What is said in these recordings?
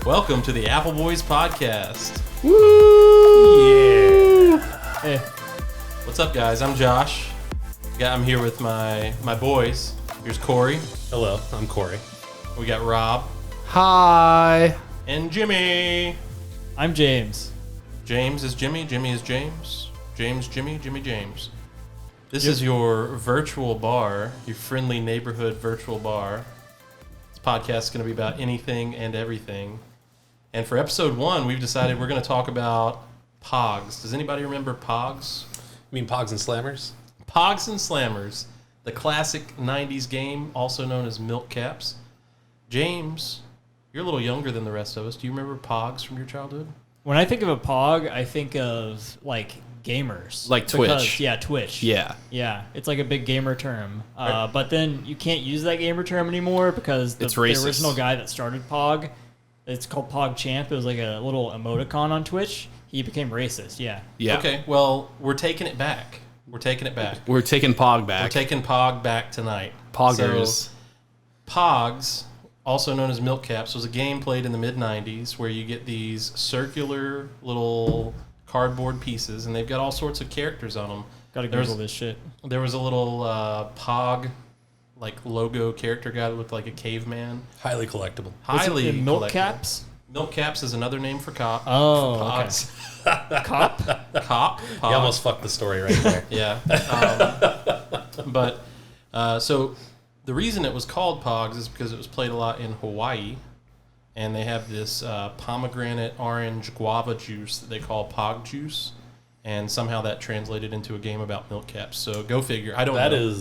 Welcome to the Appleboys Podcast. Woo! Yeah. Hey. What's up, guys? I'm Josh. I'm here with my boys. Here's Corey. Hello, I'm Corey. We got Rob. Hi. And Jimmy. I'm James. James is Jimmy. Jimmy is James. James, Jimmy, Jimmy, James. This is your virtual bar, your friendly neighborhood virtual bar. This podcast is going to be about anything and everything. And for episode 1, we've decided we're going to talk about Pogs. Does anybody remember Pogs? You mean Pogs and Slammers? Pogs and Slammers, the classic 90s game, also known as Milk Caps. James, you're a little younger than the rest of us. Do you remember Pogs from your childhood? When I think of a Pog, I think of like gamers. Like Twitch. Yeah, Twitch. Yeah. Yeah, it's like a big gamer term. But then you can't use that gamer term anymore because the original guy that started Pog, it's called Pog Champ. It was like a little emoticon on Twitch. He became racist. Yeah. Yeah. Okay, well, we're taking it back. We're taking Pog back. We're taking Pog back tonight. Poggers. So, Pogs, also known as Milk Caps, was a game played in the mid-90s where you get these circular little cardboard pieces, and they've got all sorts of characters on them. Gotta Google this shit. There was a little Pog logo character guy that looked like a caveman. Highly collectible. Highly Was it Milk collectible. Caps? Milk Caps is another name for cop. Oh, for Pogs. okay. Cop? Cop. You Pog. almost fucked the story right there. Yeah. So the reason it was called Pogs is because it was played a lot in Hawaii, and they have this pomegranate orange guava juice that they call Pog juice, and somehow that translated into a game about milk caps. So go figure. I don't know.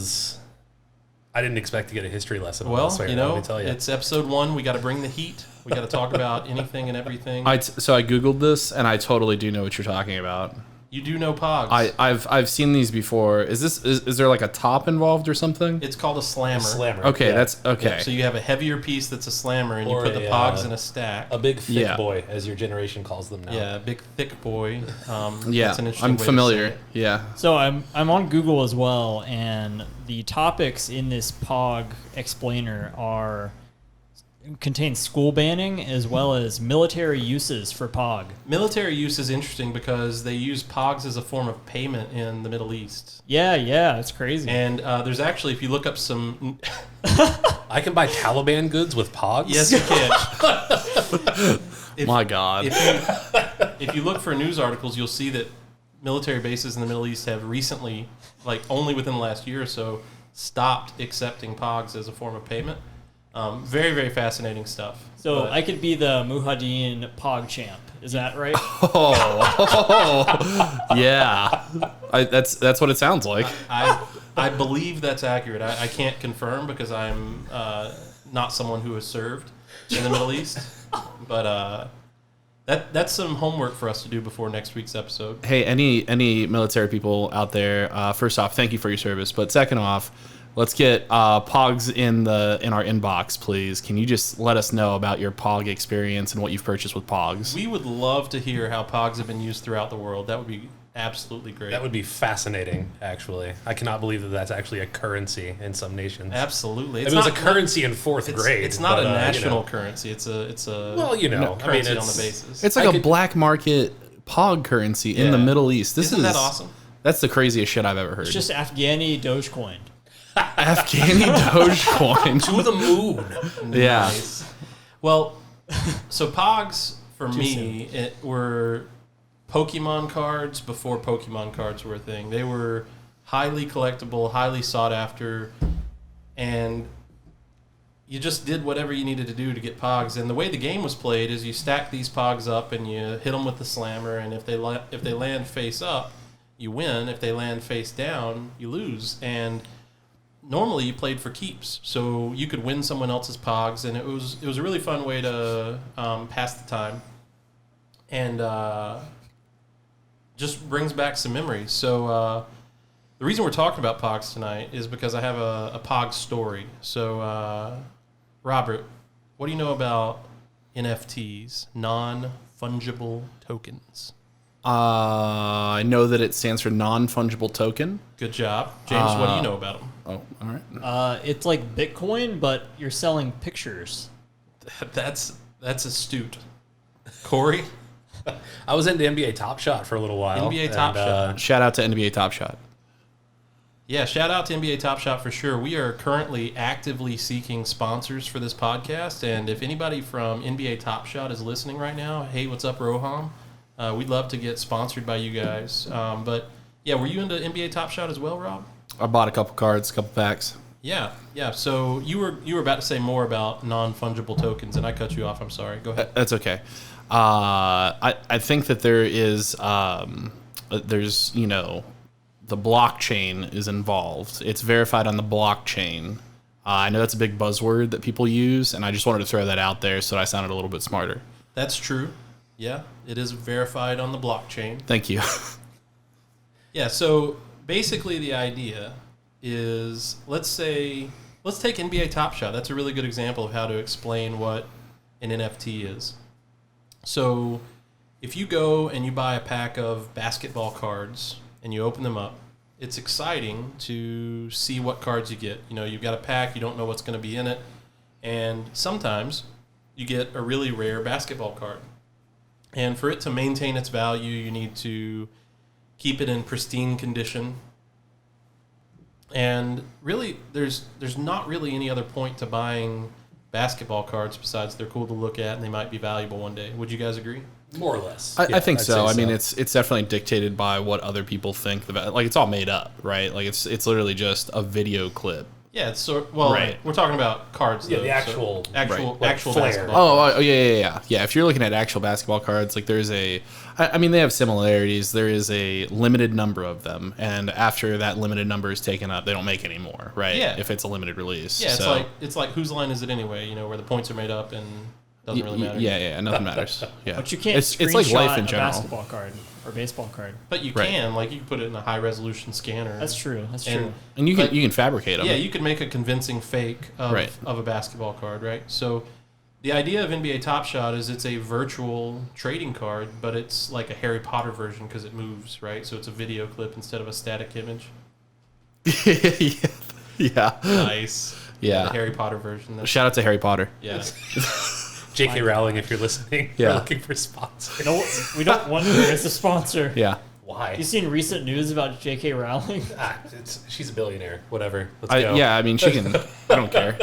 I didn't expect to get a history lesson on Well, this right you now, know, let me tell you. it's episode 1. We got to bring the heat. We got to talk about anything and everything. So I Googled this, and I totally do know what you're talking about. You do know Pogs. I've seen these before. Is there like a top involved or something? It's called a slammer. Slammer. Okay, yeah. that's okay. Yeah, so you have a heavier piece that's a slammer, and Or you put the Pogs in a stack. A big thick Yeah. boy, as your generation calls them now. Yeah, big thick boy. Yeah, That's an interesting I'm way to familiar. say it. Yeah. So I'm on Google as well, and the topics in this Pog explainer contain school banning as well as military uses for Pog. Military use is interesting because they use Pogs as a form of payment in the Middle East. Yeah, it's crazy. And there's actually, if you look up some... I can buy Taliban goods with Pogs? Yes, you can. My God. If you look for news articles, you'll see that military bases in the Middle East have recently, only within the last year or so, stopped accepting Pogs as a form of payment. Very, very fascinating stuff. So I could be the Mujahideen Pog champ. Is that right? Yeah. That's what it sounds like. I believe that's accurate. I can't confirm because I'm not someone who has served in the Middle East. But that's some homework for us to do before next week's episode. Hey, any military people out there? First off, thank you for your service. But second off, let's get Pogs in our inbox, please. Can you just let us know about your Pog experience and what you've purchased with Pogs? We would love to hear how Pogs have been used throughout the world. That would be absolutely great. That would be fascinating, actually. I cannot believe that that's actually a currency in some nations. Absolutely. It was a currency in fourth grade. It's not but, a national currency. It's a well, currency I mean, on the basis. It's like a black market Pog currency in the Middle East. Isn't that awesome? That's the craziest shit I've ever heard. It's just Afghani Dogecoin. Afghani Dogecoin. to the moon. Yeah. Nice. Well, so Pogs, for me, were Pokemon cards before Pokemon cards were a thing. They were highly collectible, highly sought after, and you just did whatever you needed to do to get Pogs. And the way the game was played is you stack these Pogs up and you hit them with the slammer, and if they land face up, you win. If they land face down, you lose. And normally you played for keeps, so you could win someone else's Pogs, and it was a really fun way to pass the time, and just brings back some memories. So the reason we're talking about Pogs tonight is because I have a Pog story. So Robert, what do you know about NFTs, non-fungible tokens? I know that it stands for non-fungible token. Good job. James, what do you know about them? Oh, all right. It's like Bitcoin, but you're selling pictures. That's astute. Corey? I was into NBA Top Shot for a little while. NBA Top Shot. Shout out to NBA Top Shot. Yeah, shout out to NBA Top Shot for sure. We are currently actively seeking sponsors for this podcast, and if anybody from NBA Top Shot is listening right now, hey, what's up, Roham? We'd love to get sponsored by you guys. But yeah, were you into NBA Top Shot as well, Rob? I bought a couple cards, a couple packs. Yeah. So you were about to say more about non-fungible tokens, and I cut you off. I'm sorry. Go ahead. That's okay. I think that there's the blockchain is involved. It's verified on the blockchain. I know that's a big buzzword that people use, and I just wanted to throw that out there so that I sounded a little bit smarter. That's true. Yeah, it is verified on the blockchain. Thank you. Yeah, so basically the idea is, let's take NBA Top Shot. That's a really good example of how to explain what an NFT is. So if you go and you buy a pack of basketball cards and you open them up, it's exciting to see what cards you get. You know, you've got a pack, you don't know what's going to be in it, and sometimes you get a really rare basketball card. And for it to maintain its value, you need to keep it in pristine condition. And really, there's not really any other point to buying basketball cards besides they're cool to look at and they might be valuable one day. Would you guys agree? More or less. I think so. I mean, it's definitely dictated by what other people think. Like, it's all made up, right? Like, it's literally just a video clip. Yeah, it's right. We're talking about cards, though. Yeah, the actual actual flair. basketball cards. Oh, yeah. If you're looking at actual basketball cards, like they have similarities. There is a limited number of them, and after that limited number is taken up, they don't make any more, right? Yeah. If it's a limited release. Yeah, it's like whose line is it anyway? You know, where the points are made up and doesn't really matter. Yeah, nothing matters. Yeah, but you can't. It's like life in general. A basketball card or baseball card. But you can, like, you can put it in a high resolution scanner. That's true. And you can fabricate them. Yeah, you can make a convincing fake of a basketball card, right? So the idea of NBA Top Shot is it's a virtual trading card, but it's like a Harry Potter version because it moves, right? So it's a video clip instead of a static image. Yeah. Nice. Yeah. The Harry Potter version. Shout out to Harry Potter. Yeah. J.K. Rowling, if you're listening, we're looking for sponsors. We don't want her as a sponsor. Yeah. Why? You seen recent news about J.K. Rowling? She's a billionaire. Whatever. Let's go. Yeah, I mean, she can. I don't care.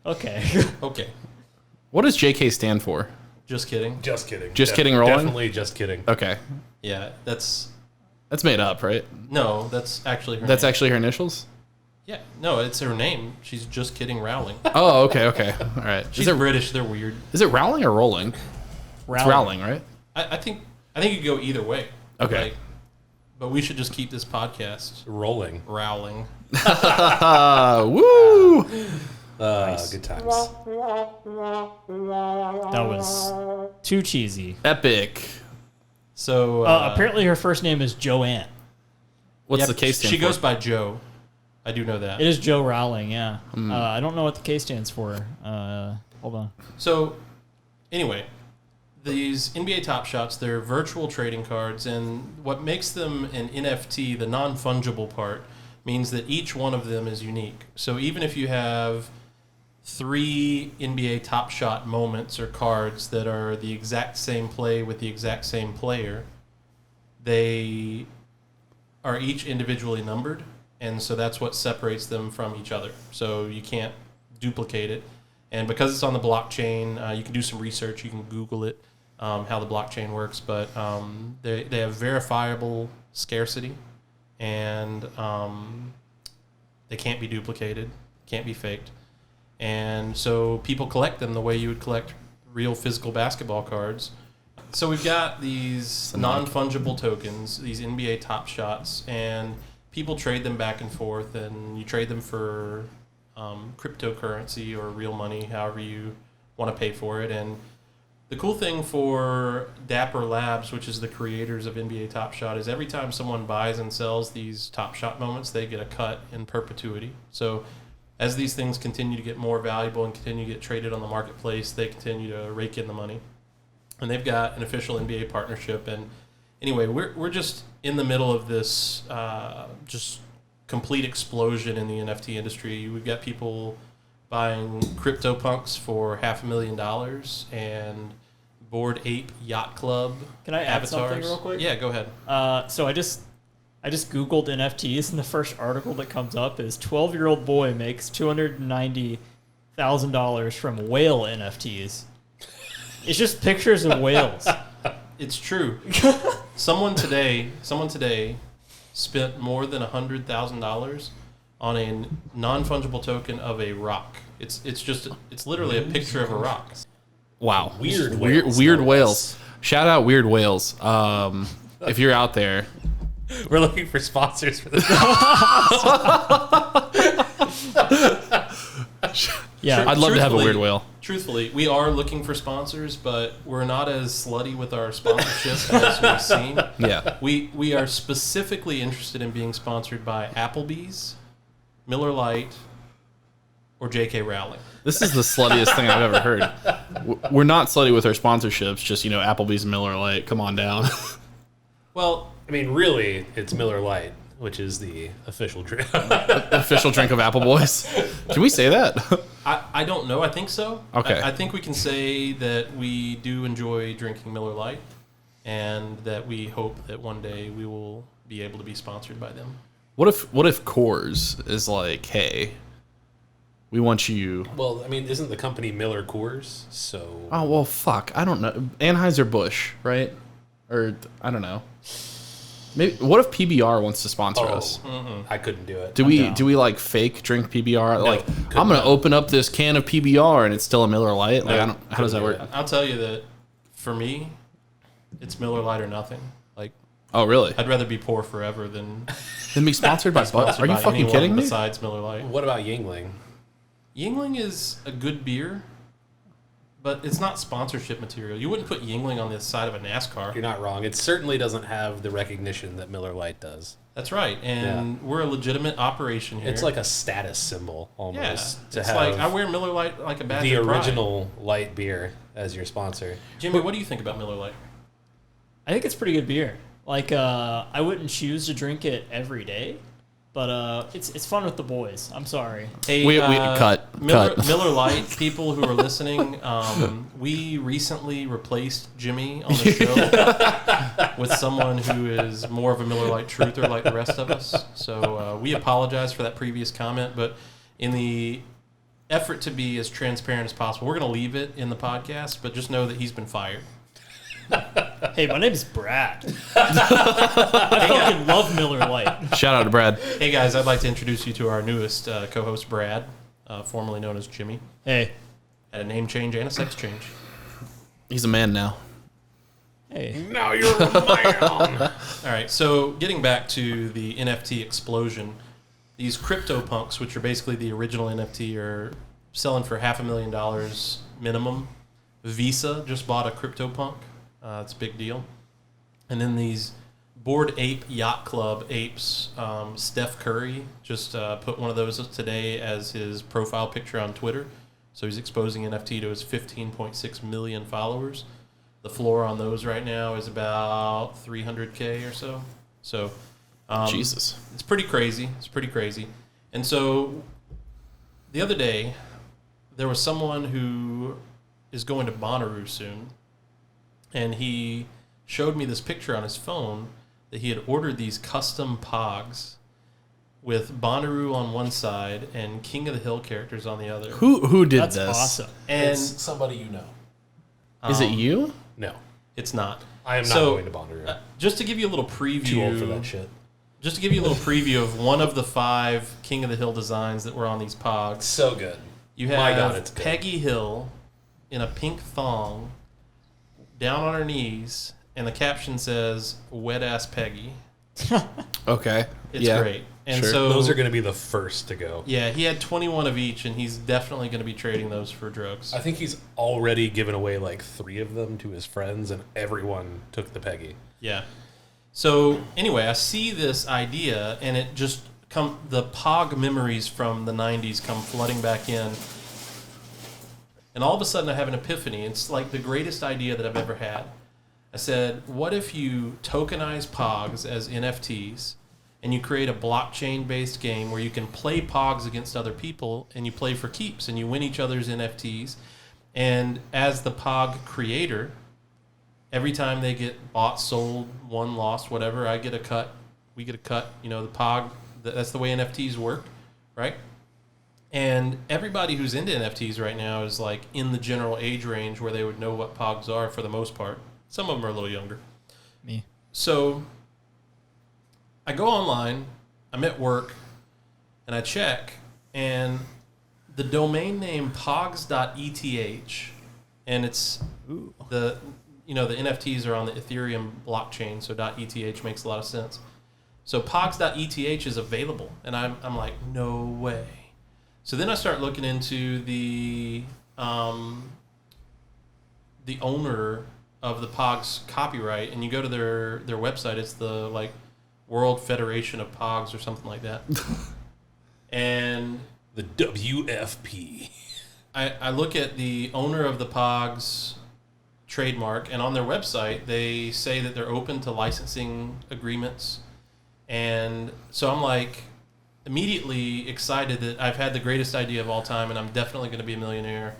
Okay. What does J.K. stand for? Just kidding. Just kidding. Just kidding, Rowling? Definitely just kidding. Okay. Yeah, that's made up, right? No, that's actually her That's name. actually her initials? Yeah, no, it's her name. She's just kidding Rowling. Oh, okay. All right. She's British. They're weird. Is it Rowling or Rolling? Rowling. It's Rowling, right? I think you could go either way. Okay. But we should just keep this podcast Rolling. Rowling. Woo! Nice. Good times. That was too cheesy. Epic. So apparently her first name is Joanne. What's the case stand She for? goes by Joe. I do know that. It is Joe Rowling, yeah. I don't know what the K stands for. Hold on. So, anyway, these NBA Top Shots, they're virtual trading cards, and what makes them an NFT, the non-fungible part, means that each one of them is unique. So even if you have 3 NBA Top Shot moments or cards that are the exact same play with the exact same player, they are each individually numbered, and so that's what separates them from each other. So you can't duplicate it. And because it's on the blockchain, you can do some research. You can Google it, how the blockchain works. But they have verifiable scarcity, and they can't be duplicated, can't be faked. And so people collect them the way you would collect real physical basketball cards. So we've got these non-fungible tokens, these NBA Top Shots, and people trade them back and forth, and you trade them for cryptocurrency or real money, however you want to pay for it. And the cool thing for Dapper Labs, which is the creators of NBA Top Shot, is every time someone buys and sells these Top Shot moments, they get a cut in perpetuity. So as these things continue to get more valuable and continue to get traded on the marketplace, they continue to rake in the money. And they've got an official NBA partnership. And anyway, we're just in the middle of this just complete explosion in the NFT industry. We've got people buying CryptoPunks for $500,000, and Bored Ape Yacht Club. Can I add avatars. something real quick? Yeah, go ahead. So I just Googled NFTs, and the first article that comes up is 12-year-old boy makes $290,000 from whale NFTs. It's just pictures of whales. It's true. Someone today spent more than $100,000 on a non-fungible token of a rock. It's literally a picture of a rock. Wow. Weird whales. Weird whales. Shout out Weird Whales. If you're out there. We're looking for sponsors for this. Yeah, I'd love to have a weird whale. Truthfully, we are looking for sponsors, but we're not as slutty with our sponsorship as we've seen. Yeah. We are specifically interested in being sponsored by Applebee's, Miller Lite, or J.K. Rowling. This is the sluttiest thing I've ever heard. We're not slutty with our sponsorships, just, Applebee's and Miller Lite. Come on down. Well, I mean, really, it's Miller Lite, which is the official drink. Official drink of Appleboys. Can we say that? I don't know. I think so. Okay. I think we can say that we do enjoy drinking Miller Lite, and that we hope that one day we will be able to be sponsored by them. What if Coors is like, hey, we want you... Well, I mean, isn't the company Miller Coors? So... Oh, well, fuck. I don't know. Anheuser-Busch, right? Or, I don't know. Maybe. What if PBR wants to sponsor us? I couldn't do it. Do we like fake drink PBR? No, like, I'm gonna open up this can of PBR and it's still a Miller Lite. Like, No, how does that work? I'll tell you that for me, it's Miller Lite or nothing. Like, Oh, really? I'd rather be poor forever than Then be sponsored by Bud? Are you by fucking anyone kidding me? besides Miller Lite. What about Yingling? Yingling is a good beer, but it's not sponsorship material. You wouldn't put Yingling on the side of a NASCAR. You're not wrong. It certainly doesn't have the recognition that Miller Lite does. That's right, and we're a legitimate operation here. It's like a status symbol almost. Yeah, it's like I wear Miller Lite like a badge the of pride. original light beer as your sponsor. Jimmy, what do you think about Miller Lite? I think it's pretty good beer. Like, I wouldn't choose to drink it every day, but it's fun with the boys. I'm sorry. Hey, We cut. Miller Lite, people who are listening, we recently replaced Jimmy on the show with someone who is more of a Miller Lite truther like the rest of us. So we apologize for that previous comment, but in the effort to be as transparent as possible, we're going to leave it in the podcast, but just know that he's been fired. Hey, my name's Brad. I fucking love Miller Lite. Shout out to Brad. Hey guys, I'd like to introduce you to our newest co-host, Brad, formerly known as Jimmy. Hey. Had a name change and a sex change. He's a man now. Hey. Now you're a man. All right, so getting back to the NFT explosion, these CryptoPunks, which are basically the original NFT, are selling for $500,000 minimum. Visa just bought a CryptoPunk. It's a big deal. And then these Bored Ape Yacht Club apes, Steph Curry just put one of those today as his profile picture on Twitter. So he's exposing NFT to his 15.6 million followers. The floor on those right now is about 300K or so. So Jesus. It's pretty crazy. It's pretty crazy. And so the other day, there was someone who is going to Bonnaroo soon, and he showed me this picture on his phone that he had ordered these custom Pogs with Bonnaroo on one side and King of the Hill characters on the other. Who did That's this? awesome. And It's somebody you know. Is it you? No. it's not. I am not going to Bonnaroo. Just to give you a little preview. Too old for that shit. Just to give you a little preview of one of the 5 King of the Hill designs that were on these Pogs. So good. You My have God, it's good. Peggy Hill in a pink thong, down on her knees, and the caption says, "Wet ass Peggy." Okay. It's great. And Sure. so Those are going to be the first to go. yeah, he had 21 of each, and he's definitely going to be trading those for drugs. I think he's already given away like 3 of them to his friends, and everyone took the Peggy. Yeah. So anyway, I see this idea, and it just the Pog memories from the 90s come flooding back in. And all of a sudden I have an epiphany. It's like the greatest idea that I've ever had. I said, what if you tokenize Pogs as NFTs and you create a blockchain-based game where you can play Pogs against other people and you play for keeps and you win each other's NFTs. And as the Pog creator, every time they get bought, sold, won, lost, whatever, I get a cut. We get a cut. You know, the Pog, that's the way NFTs work, right? And everybody who's into NFTs right now is like in the general age range where they would know what Pogs are for the most part. Some of them are a little younger. Me. So I go online, I'm at work, and I check, and the domain name pogs.eth, and it's the NFTs are on the Ethereum blockchain, so .eth makes a lot of sense. So pogs.eth is available, and I'm like, no way. So then I start looking into the owner of the Pogs copyright, and you go to their website. It's the like World Federation of Pogs or something like that. And the WFP. I look at the owner of the Pogs trademark, and on their website they say that they're open to licensing agreements. And so I'm like immediately excited that I've had the greatest idea of all time, and I'm definitely going to be a millionaire,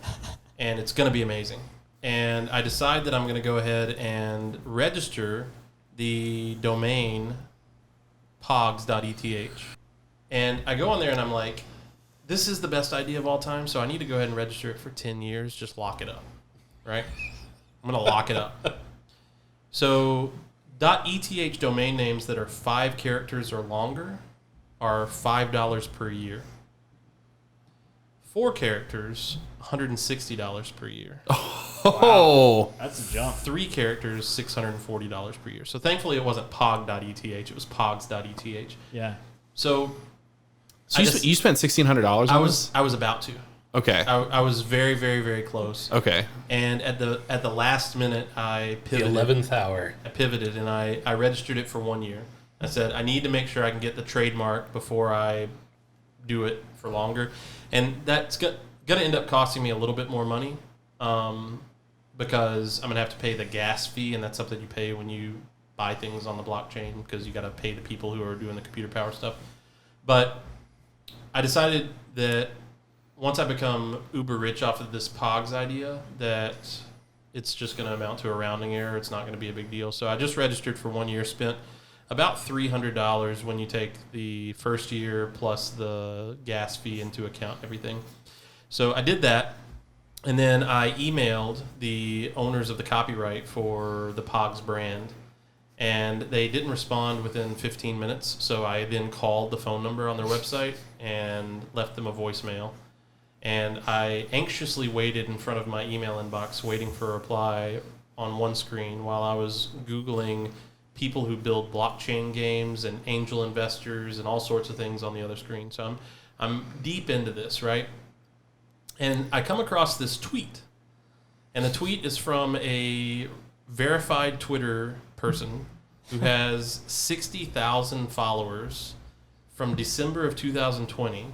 and it's going to be amazing. And I decide that I'm going to go ahead and register the domain pogs.eth. And I go on there and I'm like, this is the best idea of all time, so I need to go ahead and register it for 10 years. Just lock it up, right? I'm going to lock it up. So .eth domain names that are 5 characters or longer are $5 per year. 4 characters, $160 per year. Oh, that's a jump. 3 characters, $640 per year. So thankfully it wasn't pog.eth, it was pogs.eth. Yeah. So you spent $1,600 on this? I was about to. Okay. I was very, very, very close. Okay. And at the last minute, I pivoted. The 11th hour. I pivoted, and I registered it for 1 year. I said, I need to make sure I can get the trademark before I do it for longer. And that's going to end up costing me a little bit more money because I'm going to have to pay the gas fee, and that's something you pay when you buy things on the blockchain because you got to pay the people who are doing the computer power stuff. But I decided that once I become uber rich off of this Pogs idea, that it's just going to amount to a rounding error. It's not going to be a big deal. So I just registered for 1 year, spent about $300 when you take the first year plus the gas fee into account, everything. So I did that, and then I emailed the owners of the copyright for the Pogs brand, and they didn't respond within 15 minutes. So I then called the phone number on their website and left them a voicemail. And I anxiously waited in front of my email inbox, waiting for a reply on one screen while I was Googling people who build blockchain games and angel investors and all sorts of things on the other screen. So I'm deep into this, right? And I come across this tweet. And the tweet is from a verified Twitter person who has 60,000 followers from December of 2020.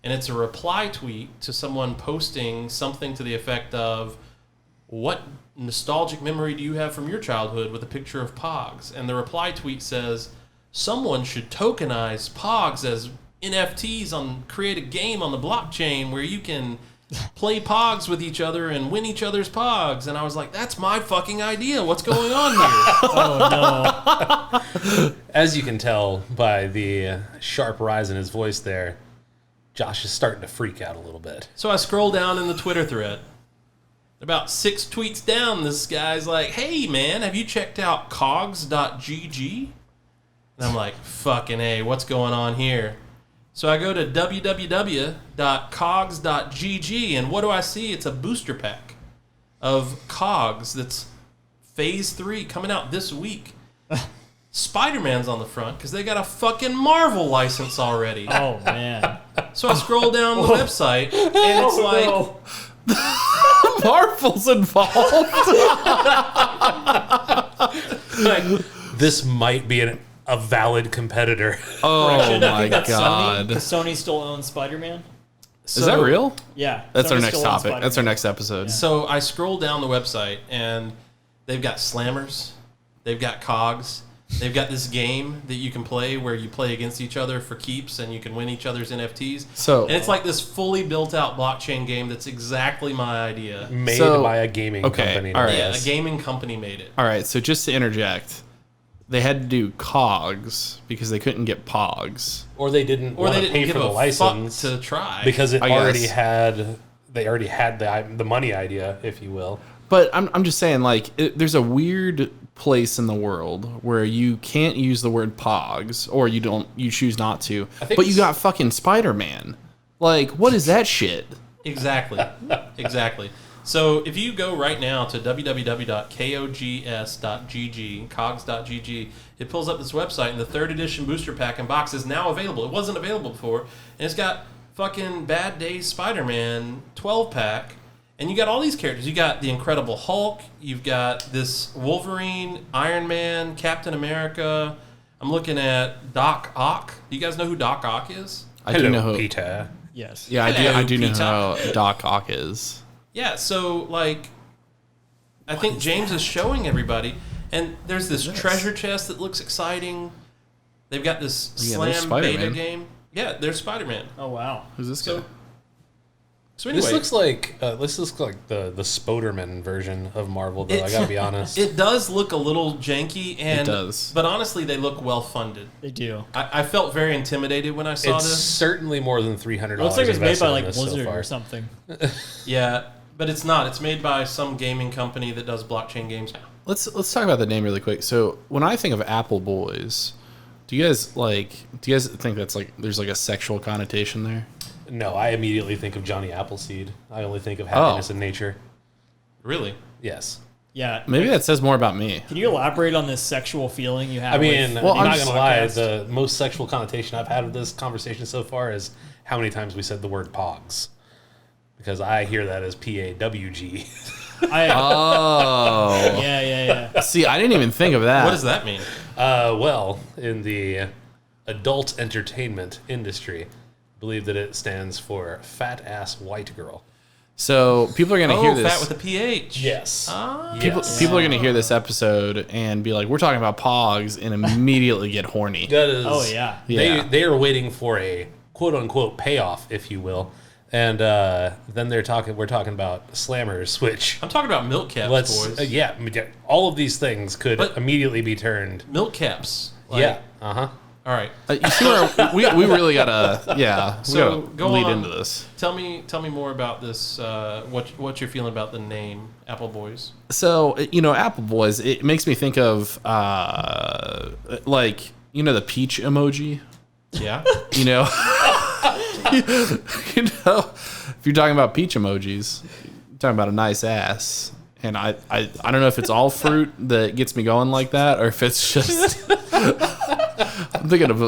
And it's a reply tweet to someone posting something to the effect of, what nostalgic memory do you have from your childhood, with a picture of Pogs? And the reply tweet says, someone should tokenize Pogs as NFTs, create a game on the blockchain where you can play Pogs with each other and win each other's Pogs. And I was like, that's my fucking idea. What's going on here? Oh, no. As you can tell by the sharp rise in his voice there, Josh is starting to freak out a little bit. So I scroll down in the Twitter thread. About 6 tweets down, this guy's like, hey, man, have you checked out cogs.gg? And I'm like, fucking A, what's going on here? So I go to www.cogs.gg, and what do I see? It's a booster pack of Cogs that's Phase 3 coming out this week. Spider-Man's on the front because they got a fucking Marvel license already. Oh, man. So I scroll down the website, and it's like... No. Marvel's involved. like, This might be a valid competitor. Oh my That's god. Sony still owns Spider-Man? Is that real? Yeah. That's Sony our next still owns topic. Spider-Man. That's our next episode. Yeah. So I scroll down the website, and they've got Slammers, they've got Cogs, They've got this game that you can play where you play against each other for keeps and you can win each other's NFTs. And it's like this fully built out blockchain game that's exactly my idea. Made by a gaming company. All right. Yeah, a gaming company made it. All right, so just to interject, they had to do COGS because they couldn't get POGs. Or they didn't want to pay for the license to try. Because they already had the money idea, if you will. But I'm just saying, like, there's a weird place in the world where you can't use the word Pogs, or you choose not to. But you got fucking Spider-Man. Like, what is that shit? Exactly. So if you go right now to www.kogs.gg, cogs.gg, it pulls up this website, and the 3rd edition booster pack and box is now available. It wasn't available before, and it's got fucking Bad Days Spider-Man 12-pack. And you got all these characters. You got the Incredible Hulk. You've got this Wolverine, Iron Man, Captain America. I'm looking at Doc Ock. Do you guys know who Doc Ock is? I do know who Peter. Yes. Yeah, I do know who Doc Ock is. Yeah, so, like, I think James is showing everybody. And there's this treasure chest that looks exciting. They've got this Slam beta game. Yeah, there's Spider-Man. Oh, wow. Who's this guy? So anyway, this looks like the Spoderman version of Marvel, though. I gotta be honest. It does look a little janky, it does. But honestly, they look well funded. They do. I felt very intimidated when I saw it's this. Certainly more than $300. Looks like it's made by like Blizzard or something. Yeah, but it's not. It's made by some gaming company that does blockchain games. Let's talk about the name really quick. So when I think of Appleboys, do you guys think that's like there's like a sexual connotation there? No, I immediately think of Johnny Appleseed. I only think of happiness in nature. Really? Yes. Yeah. Maybe that says more about me. Can you elaborate on this sexual feeling you have? I mean, I'm not going to lie. Podcast? The most sexual connotation I've had of this conversation so far is how many times we said the word Pogs. Because I hear that as P-A-W-G. Oh. Yeah. See, I didn't even think of that. What does that mean? Well, in the adult entertainment industry, believe that it stands for fat ass white girl. So people are going to hear this. Fat with a PH. Yes. People are going to hear this episode and be like, "We're talking about Pogs," and immediately get horny. That is. Oh yeah. They are waiting for a quote unquote payoff, if you will, and then we're talking about slammers, which I'm talking about milk caps, boys. All of these things could immediately be turned milk caps. All right. You see where we really gotta So go lead on. into this. Tell me more about this. What you're feeling about the name Appleboys? So Appleboys. It makes me think of like the peach emoji. Yeah. If you're talking about peach emojis, you're talking about a nice ass. And I don't know if it's all fruit that gets me going like that, or if it's just. I'm thinking of.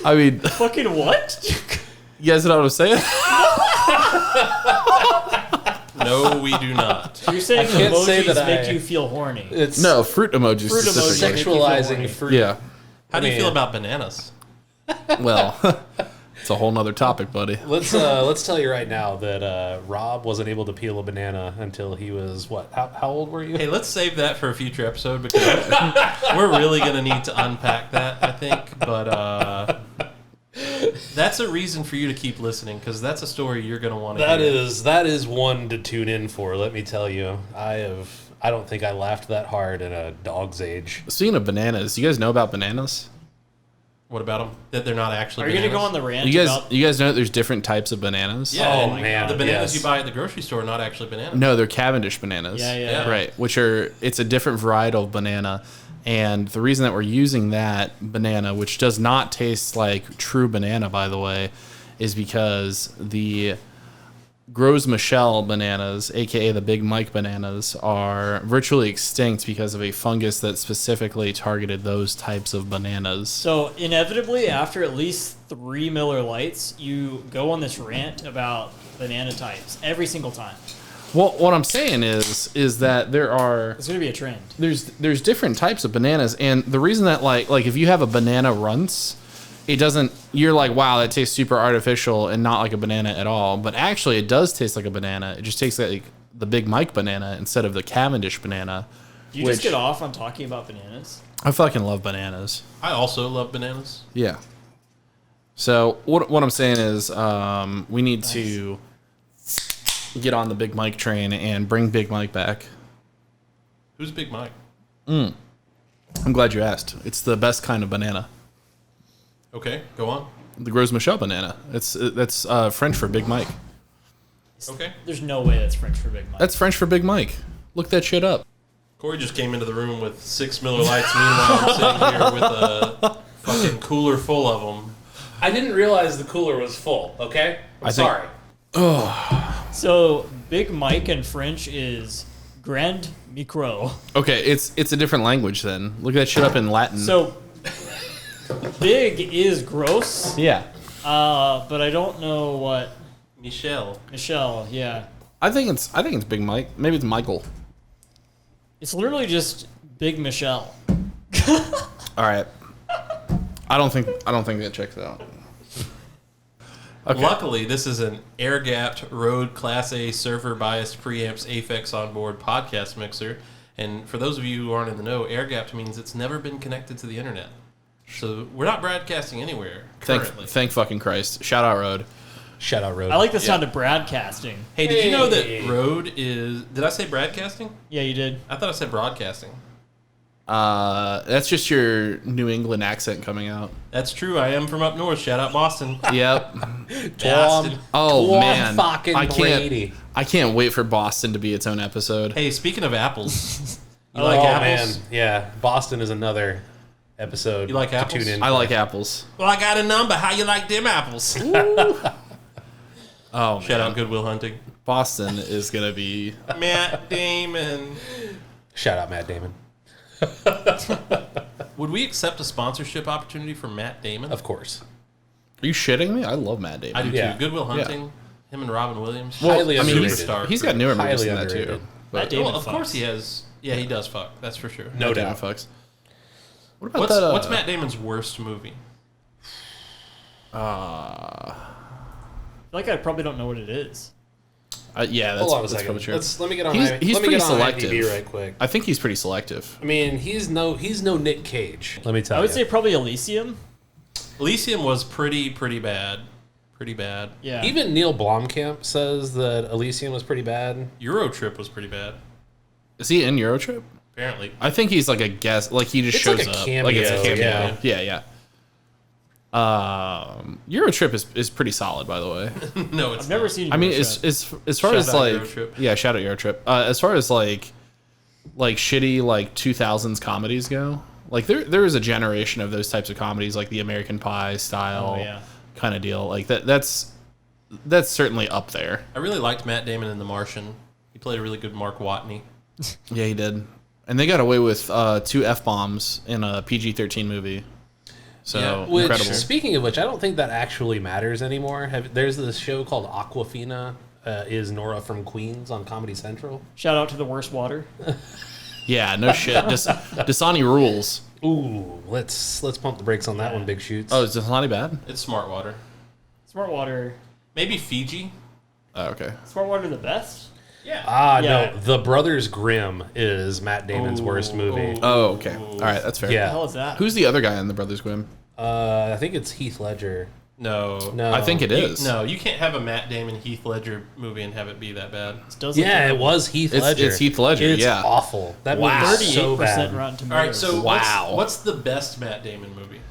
I mean. Fucking what? You guys know what I'm saying? No, we do not. You're saying emojis make you feel horny? No, fruit emojis. Fruit emojis sexualizing fruit. Yeah. How do you feel about bananas? Well, it's a whole nother topic, buddy. Let's tell you right now that Rob wasn't able to peel a banana until he was what? How old were you? Hey, let's save that for a future episode because we're really gonna need to unpack that, I think. But that's a reason for you to keep listening because that's a story you're gonna want to hear. That is one to tune in for. Let me tell you, I don't think I laughed that hard in a dog's age. Speaking of bananas, you guys know about bananas? What about them? That they're not actually Are you bananas? going to go on the rant You about... guys know that there's different types of bananas? Yeah, Oh, and man, the bananas yes. you buy at the grocery store are not actually bananas. No, they're Cavendish bananas. Yeah. Right, it's a different varietal of banana. And the reason that we're using that banana, which does not taste like true banana, by the way, is because the Gros Michel bananas, aka the Big Mike bananas, are virtually extinct because of a fungus that specifically targeted those types of bananas. So inevitably, after at least 3 Miller Lights, you go on this rant about banana types every single time. Well, what I'm saying is that It's going to be a trend. there's different types of bananas, and the reason that like if you have a banana runts, it doesn't. You're like, wow, that tastes super artificial and not like a banana at all. But actually, it does taste like a banana. It just tastes like the Big Mike banana instead of the Cavendish banana, You just get off on talking about bananas? I fucking love bananas. I also love bananas. Yeah. So what I'm saying is we need to get on the Big Mike train and bring Big Mike back. Who's Big Mike? I'm glad you asked. It's the best kind of banana. Okay, go on. The Gros Michel banana. That's French for Big Mike. Okay. There's no way that's French for Big Mike. That's French for Big Mike. Look that shit up. Corey just came into the room with 6 Miller Lights. Meanwhile, I'm sitting here with a fucking cooler full of them. I didn't realize the cooler was full, okay? I'm sorry. So, Big Mike in French is Grand Micro. Okay, it's a different language then. Look that shit up in Latin. So, big is gross, yeah. but I don't know what... Michelle, yeah. I think it's Big Mike. Maybe it's Michael. It's literally just Big Michelle. All right. I don't think that checks out. Okay. Luckily, this is an air-gapped Rode Class A server-biased preamps Aphex onboard podcast mixer. And for those of you who aren't in the know, air-gapped means it's never been connected to the internet. So we're not broadcasting anywhere currently. Thank fucking Christ. Shout out Rode. Shout out Rode. I like the sound of broadcasting. Hey, did you know that Rode is... Did I say broadcasting? Yeah, you did. I thought I said broadcasting. That's just your New England accent coming out. That's true. I am from up north. Shout out Boston. Yep. Boston. Oh man, fucking Brady. I can't wait for Boston to be its own episode. Hey, speaking of apples, you like apples? Man, yeah. Boston is another episode. You like apples? To tune in I like apples. Well, I got a number. How you like them apples? Oh, Shout out Goodwill Hunting. Boston is gonna be Matt Damon. Shout out Matt Damon. Would we accept a sponsorship opportunity from Matt Damon? Of course. Are you shitting me? I love Matt Damon. I do Yeah. too. Goodwill Hunting. Him and Robin Williams. Highly I mean, underrated. he's got newer movies Highly than that too. underrated. But Matt Damon Well, of fucks. course he has. Yeah, he does fuck. That's for sure. No Matt Damon doubt. fucks. What about What's Matt Damon's worst movie? I feel like I probably don't know what it is. Yeah, that's, Hold on a that's second. probably true. Let me get on. He's let me pretty get on selective. IMDb right quick. I think he's pretty selective. I mean, he's no Nic Cage. Let me tell I you. would say probably Elysium. Elysium was pretty bad. Pretty bad. Yeah. Even Neil Blomkamp says that Elysium was pretty bad. Eurotrip was pretty bad. Is he in Eurotrip? Apparently. I think he's like a guest. Like he just It's shows like a up. cameo, Like it's a cameo. yeah. Yeah. Eurotrip is pretty solid, by the way. No, it's I've never not. seen. I mean, Eurotrip. as far Shout as out like Eurotrip. yeah, shout out Eurotrip. As far as like shitty like 2000s comedies go, like there is a generation of those types of comedies, like the American Pie style Oh, yeah. kind of deal. Like that's certainly up there. I really liked Matt Damon in The Martian. He played a really good Mark Watney. Yeah, he did. And they got away with 2 F-bombs in a PG-13 movie. So Yeah, Which, incredible. speaking of which, I don't think that actually matters anymore. There's this show called Aquafina. Is Nora from Queens on Comedy Central? Shout out to the worst water. Yeah, no shit. Dasani rules. Ooh, let's pump the brakes on that one, Big Shoots. Oh, is Dasani bad? It's Smart Water. Smart water. Maybe Fiji. Oh, okay. Smart water the best. Yeah. No, The Brothers Grimm is Matt Damon's worst movie. Oh, okay. All right, that's fair. Yeah. What the hell is that? Who's the other guy in the Brothers Grimm? I think it's Heath Ledger. No. No, I think it is. No, you can't have a Matt Damon Heath Ledger movie and have it be that bad. Does Yeah, it was Heath Ledger. It's Heath Ledger, It's yeah. awful. That Wow. movie's so 38% bad. Rotten Tomatoes. All right, so Wow. what's the best Matt Damon movie?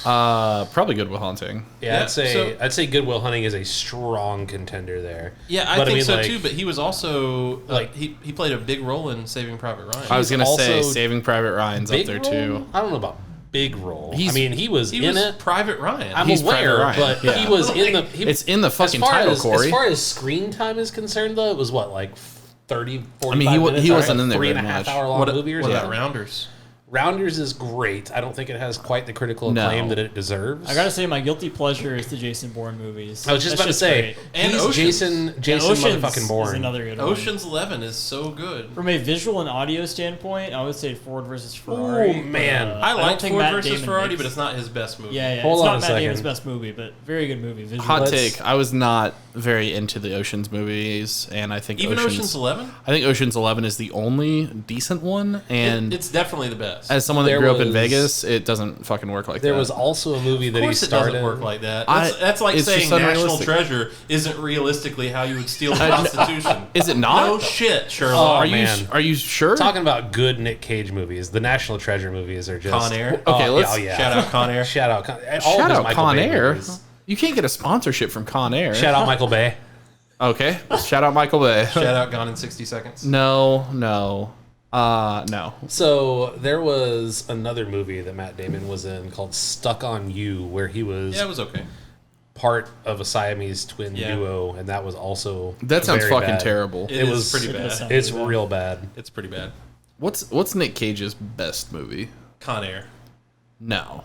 Probably Good Will Hunting. Yeah, Yeah, I'd say Good Will Hunting is a strong contender there. Yeah, I But think so like, too. But he was also like- he played a big role in Saving Private Ryan. I was gonna say also Saving Private Ryan's up big there role? too. I don't know about big role. He's- he was he in was it. Private Ryan. I'm He's aware, Private Ryan, but yeah. he was in the. He, It's in the as fucking far title, as, Corey. As far as screen time is concerned, though, it was what, like 30, 45 I mean, he minutes? wasn't Like in there three and a very half much. hour long what movie or what something. about Rounders? Rounders is great. I don't think it has quite the critical acclaim that it deserves. I gotta say, my guilty pleasure is the Jason Bourne movies. I was just about to say, and Jason motherfucking Bourne. Is another good one. Ocean's 11 is so good. From a visual and audio standpoint, I would say Ford versus Ferrari. Oh man, I like Ford versus Ferrari, but it's not his best movie. Yeah, Hold it's on not a Matt Damon's second. best movie, but very good movie. Visually. Hot take. I was not very into the Ocean's movies, and I think even Ocean's 11. I think Ocean's 11 is the only decent one, and it's definitely the best. As someone that grew up in Vegas, it doesn't fucking work like that. There was also a movie that he starred in. It doesn't work like that. That's like saying National Treasure isn't realistically how you would steal the Constitution. Is it not? No shit, Sherlock. Are you sure? Talking about good Nick Cage movies, the National Treasure movies are just Conair. Okay, let's shout out Conair. Shout out Conair. You can't get a sponsorship from Conair. Shout out Michael Bay. Okay, shout out Michael Bay. Shout out Gone in 60 Seconds. No. So there was another movie that Matt Damon was in called Stuck on You, where he was it was okay. part of a Siamese twin duo, and that was also that sounds fucking bad. Terrible. It was pretty bad. It's real bad. It's pretty bad. What's Nick Cage's best movie? Con Air. No.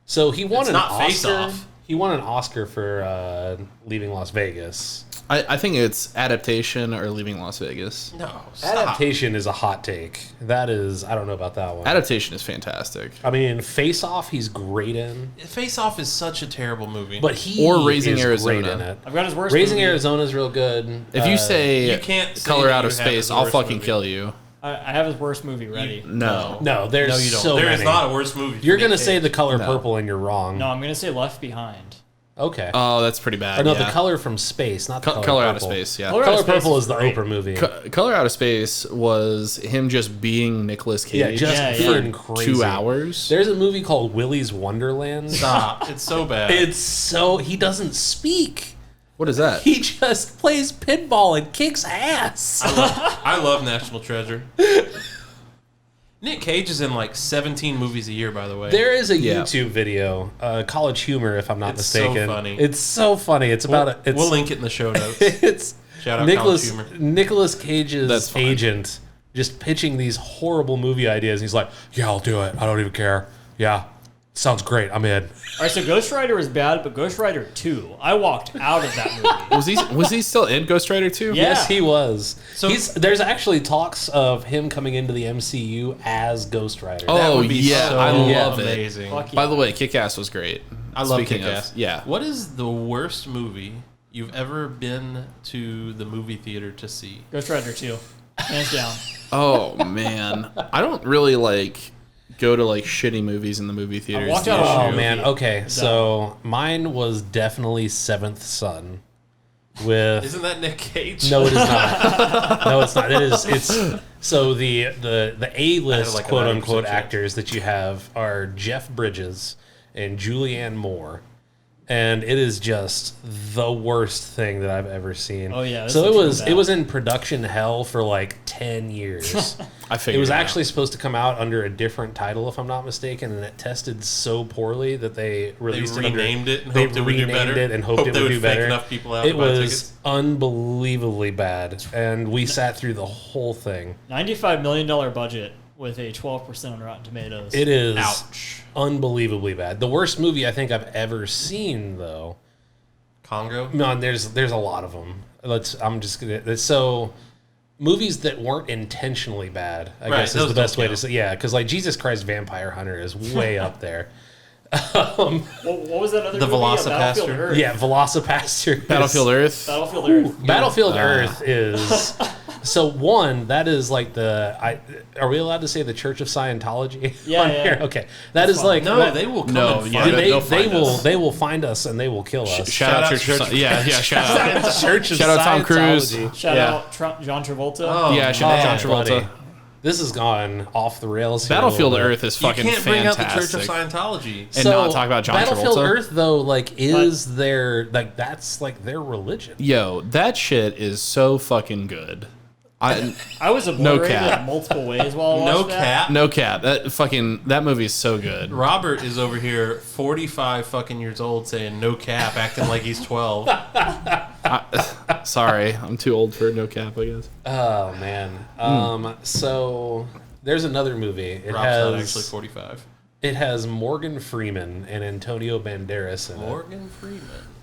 So he won an not Oscar. Face Off. He won an Oscar for Leaving Las Vegas. I think it's Adaptation or Leaving Las Vegas. No, stop. Adaptation is a hot take. That is, I don't know about that one. Adaptation is fantastic. I mean, Face Off, he's great in. Face Off is such a terrible movie. But he or Raising is Arizona. great in it. I've got his worst Raising movie. Arizona is real good. If you say you can't say Color that Out you of have Space, his I'll worst fucking movie. kill you. I have his worst movie ready. No. No, there's No, you don't. so There many. is not a worse movie. You're going to say The Color Purple and you're wrong. No, I'm gonna say Left Behind. Okay. Oh, that's pretty bad. Or no, yeah. The Color from Space, not The Color Color Purple. Out of Space, yeah. Color Out Color of Space Purple is is the great. Oprah movie. Color Out of Space was him just being Nicolas Cage Yeah, just being for crazy. 2 hours. There's a movie called Willy's Wonderland. Stop. It's so bad. It's so... He doesn't speak. What is that? He just plays pinball and kicks ass. I love National Treasure. Nick Cage is in like 17 movies a year, by the way. There is a YouTube video, College Humor, if I'm not It's so mistaken. funny. It's so funny. It's about We'll link it in the show notes. It's Shout out College Humor. Nicolas Cage's That's fine. agent just pitching these horrible movie ideas. He's like, "Yeah, I'll do it. I don't even care. Yeah, sounds great. I'm in." All right, so Ghost Rider was bad, but Ghost Rider 2, I walked out of that movie. Was he still in Ghost Rider 2? Yeah. Yes, he was. So- There's actually talks of him coming into the MCU as Ghost Rider. Oh, That would be yeah, so I love it. amazing. Fuck By yeah. the way, Kick-Ass was great. I love Speaking Kick-Ass. of, yeah. What is the worst movie you've ever been to the movie theater to see? Ghost Rider 2, hands down. Oh, man. I don't really, go to, shitty movies in the movie theaters. walked out of Oh movie. man, okay. So mine was definitely Seventh Son. With Isn't that Nick Cage? no, it is not. No, it's not. It's so the A-list like a quote 90% unquote chance. actors that you have are Jeff Bridges and Julianne Moore. And it is just the worst thing that I've ever seen. Oh, yeah, this So looks real it bad. was in production hell for like 10 years. I figured It was out. actually supposed to come out under a different title, if I'm not mistaken, and it tested so poorly that they They released renamed it and they hoped it would do renamed better. it and hoped it they would do fake better. enough people out It to buy was tickets. unbelievably bad, and we sat through the whole thing. $95 million budget with a 12% on Rotten Tomatoes. It is Ouch. unbelievably bad. The worst movie I think I've ever seen, though. Congo? No, there's a lot of them. So movies that weren't intentionally bad, I Right, guess is those the best don't way to count. say. Yeah, because Jesus Christ Vampire Hunter is way up there. What was that other The movie? Velocipaster? Battlefield Earth. Yeah, Velocipaster. Battlefield Earth. Battlefield Earth. Battlefield Earth is so one that is like are we allowed to say the Church of Scientology? Yeah, on yeah. here? Okay, that is fine. like No, that- they will come No, and yeah, find they'll us. find us. they will find us and they will kill us. Shout out to Church of Church- Yeah, shout out. Church of Shout out Tom Cruise. Scientology. Shout Yeah. out John Travolta. Oh, Yeah, shout out Man, John Travolta. buddy. This has gone off the rails. here a Battlefield little bit. Earth is You fucking can't bring out fantastic. the Church of Scientology. And not talk about John Battlefield Travolta. Earth, though, is their that's like their religion. Yo, that shit is so fucking good. I was obliterated cap. in multiple ways while I No watched that. cap. No cap. That movie is so good. Robert is over here, 45 fucking years old, saying no cap, acting like he's 12. Sorry, I'm too old for no cap, I guess. Oh man. So There's another movie. Rob's not actually 45. It has Morgan Freeman and Antonio Banderas in it. Morgan Freeman.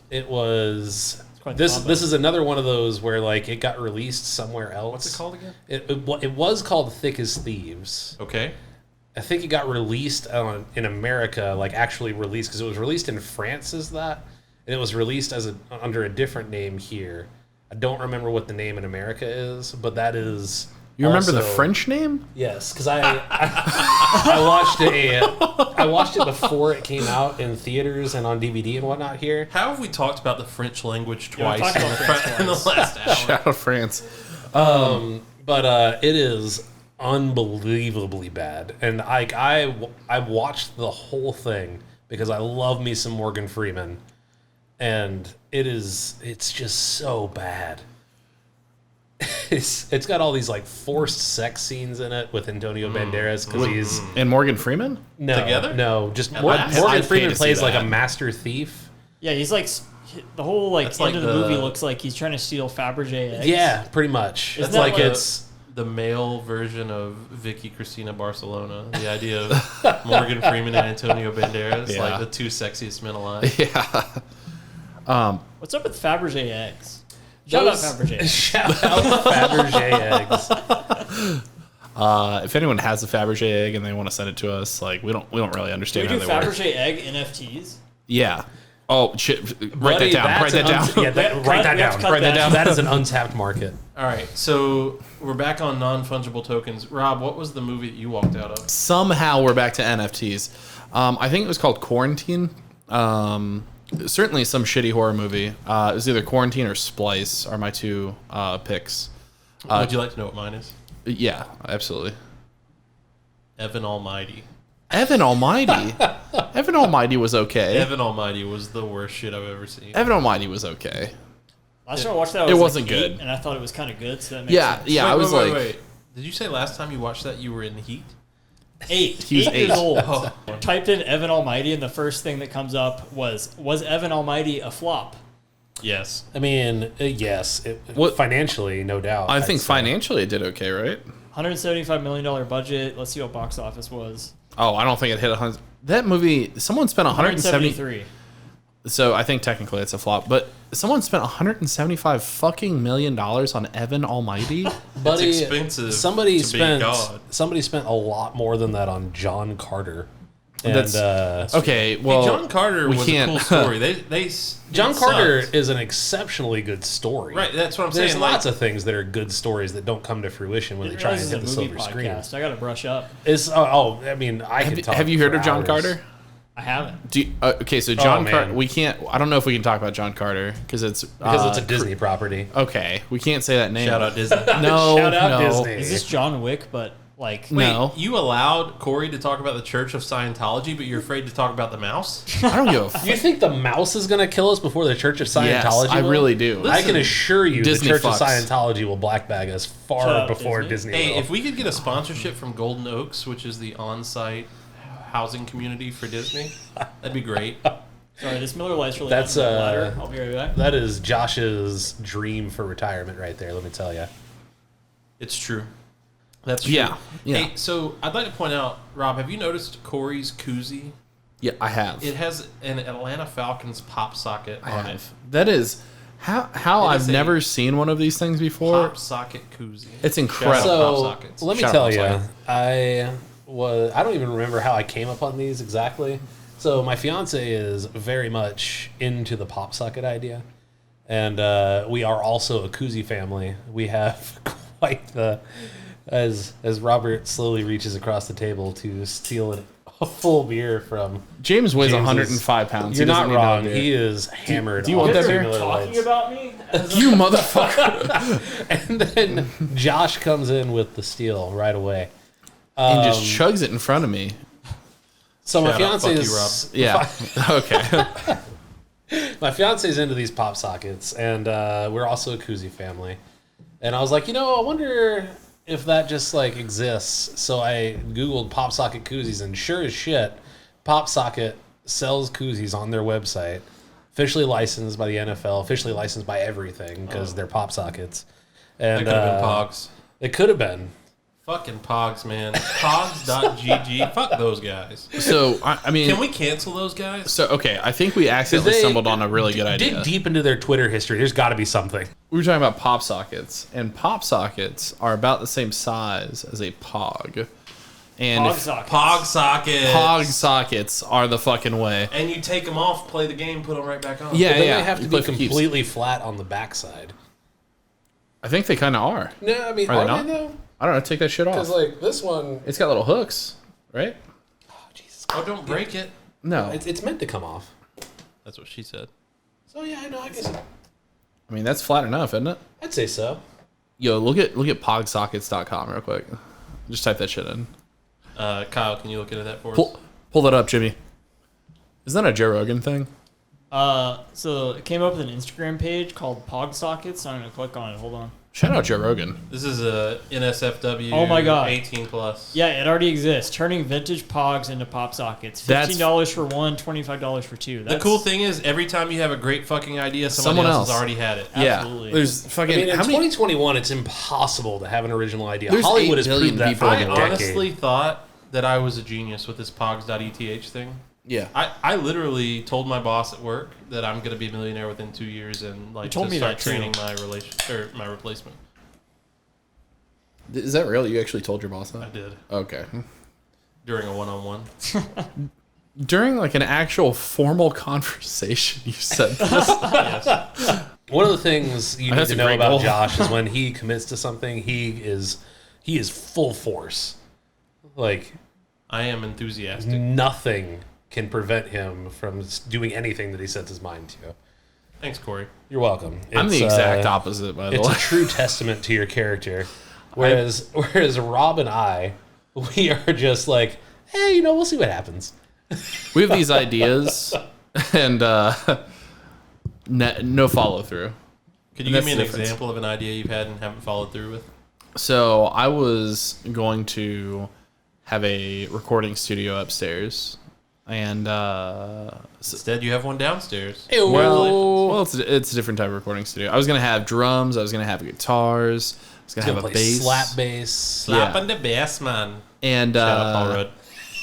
It was... This is another one of those where like it got released somewhere else. What's it called again? It was called Thick as Thieves. Okay. I think it got released in America, like actually released, because it was released in France as that, and it was released as under a different name here. I don't remember what the name in America is, but that is... You remember the French name? Yes, because I watched it before it came out in theaters and on DVD and whatnot here. How have we talked about the French language twice in the last hour? Shout out France. But it is unbelievably bad, and I watched the whole thing because I love me some Morgan Freeman, and it's just so bad. It's got all these like forced sex scenes in it with Antonio Banderas because he's and Morgan Freeman just Morgan Freeman plays like a master thief. Yeah, he's like the whole end of the movie looks like he's trying to steal Fabergé eggs. Yeah, pretty much. It's like it's the male version of Vicky Cristina Barcelona. The idea of Morgan Freeman and Antonio Banderas, like the two sexiest men alive. Yeah. What's up with Fabergé eggs? Shout out Fabergé. Shout out Fabergé eggs. If anyone has a Fabergé egg and they want to send it to us, like we don't really understand Can we how do they Fabergé work. egg NFTs? Yeah. Oh shit! Write that down. Write that down. Write that down. That is an untapped market. All right, so we're back on non-fungible tokens. Rob, what was the movie that you walked out of? Somehow we're back to NFTs. I think it was called Quarantine. Certainly some shitty horror movie. It was either Quarantine or Splice are my two picks. Would you like to know what mine is? Yeah, absolutely. Evan Almighty. Evan Almighty. Evan Almighty was okay. Evan Almighty was the worst shit I've ever seen. Evan Almighty was okay. Last time I watched that, I was wasn't like good, 8, and I thought it was kind of good. So that makes sense. Yeah. Wait, I was wait. Did you say last time you watched that you were in the heat? 8. He was 8 years 8. old. Oh. Typed in Evan Almighty, and the first thing that comes up was Evan Almighty a flop? Yes. I mean, yes. Financially, no doubt. I think financially it did okay, right? $175 million budget. Let's see what box office was. Oh, I don't think it hit 100. That movie, someone spent 173. So I think technically it's a flop, but someone spent $175 fucking million on Evan Almighty. Buddy, it's expensive. Somebody to be God. spent a lot more than that on John Carter. And, That's okay. Well, hey, John Carter was a cool story. John Carter is an exceptionally good story. Right, that's what I'm saying. There's lots of things that are good stories that don't come to fruition when they try and hit the silver screen. I got to brush up. I mean, I can talk. Have you heard of John hours. Carter? I haven't. Okay, so John Carter. We can't. I don't know if we can talk about John Carter because it's a Disney property. Okay, we can't say that name. Shout out Disney. No, Shout out no. Disney. Is this John Wick? But like, No. Wait, you allowed Corey to talk about the Church of Scientology, but you're afraid to talk about the mouse? I don't give a fuck. You think the mouse is going to kill us before the Church of Scientology? Yes, I will? really do. I can assure you Disney the Church fucks. of Scientology will black bag us far before Disney Hey, will. if we could get a sponsorship from Golden Oaks, which is the on-site housing community for Disney, that'd be great. sorry, this Miller Lite's really That's, ladder. I'll be right back. That is Josh's dream for retirement right there, let me tell you. It's true. That's true. Yeah. Hey, so I'd like to point out, Rob, have you noticed Corey's koozie? Yeah, I have. It has an Atlanta Falcons pop socket on it. That is how It I've is never seen one of these things before. Pop socket koozie. It's incredible. Shout out So, pop sockets. let me Shout tell out, you, sorry. I don't even remember how I came upon these exactly. So my fiance is very much into the pop socket idea, and we are also a koozie family. We have quite the as Robert slowly reaches across the table to steal a full beer from James weighs James's- 105 pounds. You're He doesn't not need wrong. no beer. He is hammered. do you want on that two beer? Miller Talking Lights. about me? You motherfucker! And then Josh comes in with the steal right away. And just chugs it in front of me. So my Shout out, fiance fuck is you, Rob. Yeah. Okay. my fiance's into these pop sockets, and we're also a koozie family. And I was like, I wonder if that just like exists. So I googled pop socket koozies, and sure as shit, Pop Socket sells koozies on their website, officially licensed by the NFL, officially licensed by everything because they're pop sockets. And That could have been Pogs. It could have been. Fucking Pogs, man. Pogs.gg. Fuck those guys. So, I mean... Can we cancel those guys? So, okay, I think we accidentally stumbled on a really good idea. Dig deep into their Twitter history. There's got to be something. We were talking about pop sockets, and pop sockets are about the same size as a Pog. And Pog sockets. Pog sockets are the fucking way. And you take them off, play the game, put them right back on. Yeah, But then yeah. they have to You be play for keeps. completely flat on the backside. I think they kind of are. No, I mean, Are they are not? they though? I don't know. Take that shit off. Because like this one, It's got little hooks, right? oh Jesus, Oh, don't break it. No. it's meant to come off. That's what she said. So yeah, I know. I guess I mean, that's flat enough, isn't it? I'd say so. Yo, look at pogsockets.com real quick. Just type that shit in. Kyle, can you look into that for us? Pull that up, Jimmy. Isn't that a Joe Rogan thing? So it came up with an Instagram page called Pog Sockets. I'm gonna click on it. Hold on. Shout out Joe Rogan. This is a NSFW. Oh my God. 18 plus. Yeah, it already exists. Turning vintage Pogs into pop sockets. $15 for one, $25 for two. The cool thing is, every time you have a great fucking idea, someone else has already had it. Absolutely. Yeah. There's fucking. I mean, in how many? 2021, it's impossible to have an original idea. There's Hollywood 8 has proved billion that people for in like the a world. I decade. honestly thought that I was a genius with this Pogs.eth thing. Yeah. I literally told my boss at work that I'm going to be a millionaire within 2 years and like told to me start that too. training my replacement. Is that real? You actually told your boss that? I did Okay. during a one-on-one. During like an actual formal conversation, you said this. Yes. One of the things you need That's to a know great about goal. Josh is when he commits to something, he is full force. Like I am enthusiastic. nothing can prevent him from doing anything that he sets his mind to. Thanks, Corey. You're welcome. I'm the It's, exact opposite, by the It's way. a true testament to your character. Whereas Rob and I, we are just like, hey, we'll see what happens. We have these ideas, and no follow through. Could you That's give me the an difference. example of an idea you've had and haven't followed through with? So I was going to have a recording studio upstairs, and Instead, you have one downstairs. well, it's a different type of recording studio. I was gonna have drums. I was gonna have guitars. I was gonna have a bass. slap bass. Slapping the bass, man. And Shout out Paul Rudd.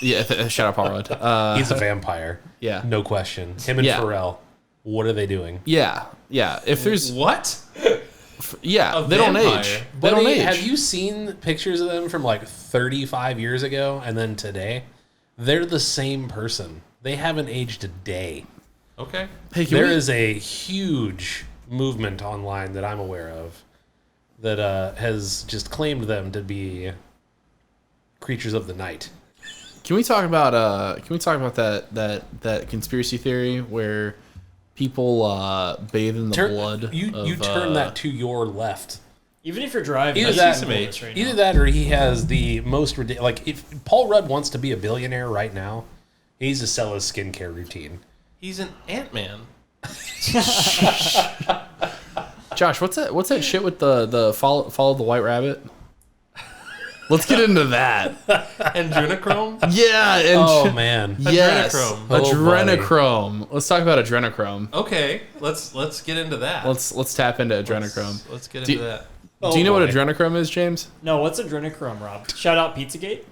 Yeah, shout out Paul Rudd. He's a vampire. Yeah. No question. Him and Yeah. Pharrell. What are they doing? Yeah. If there's What? yeah, A they don't vampire. age. They don't Buddy, age. have you seen pictures of them from like 35 years ago and then today? They're the same person. They haven't aged a day. Okay. Hey, can There we- is a huge movement online that I'm aware of that has just claimed them to be creatures of the night. Can we talk about that conspiracy theory where people bathe in the blood? You turn that to your left. Even if you're driving, Either I that, see some age right either now. that, or he has the most ridiculous. Like, if Paul Rudd wants to be a billionaire right now, he needs to sell his skincare routine. He's an Ant-Man. Josh, what's that shit with the follow the white rabbit? Let's get into that. Adrenochrome? Yeah. Oh man, Yes. Adrenochrome. Oh, Adrenochrome. Let's talk about adrenochrome. Okay, let's get into that. Let's tap into adrenochrome. Let's get Do- into that. Do you know what boy. adrenochrome is, James? No, what's adrenochrome, Rob? Shout out Pizzagate.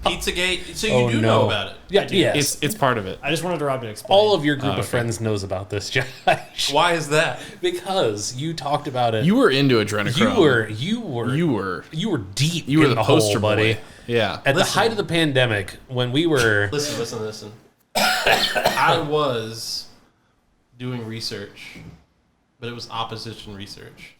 Pizzagate. So you Oh, do no. know about it. Yeah, I do. yes. It's part of it. I just wanted Rob to explain. All of your group okay. of friends knows about this, Josh, Why is that? because you talked about it. You were into adrenochrome. You were deep. You were in the the poster hole, buddy. boy. Yeah. At Listen. the height of the pandemic, when we were Listen. I was doing research, but it was opposition research.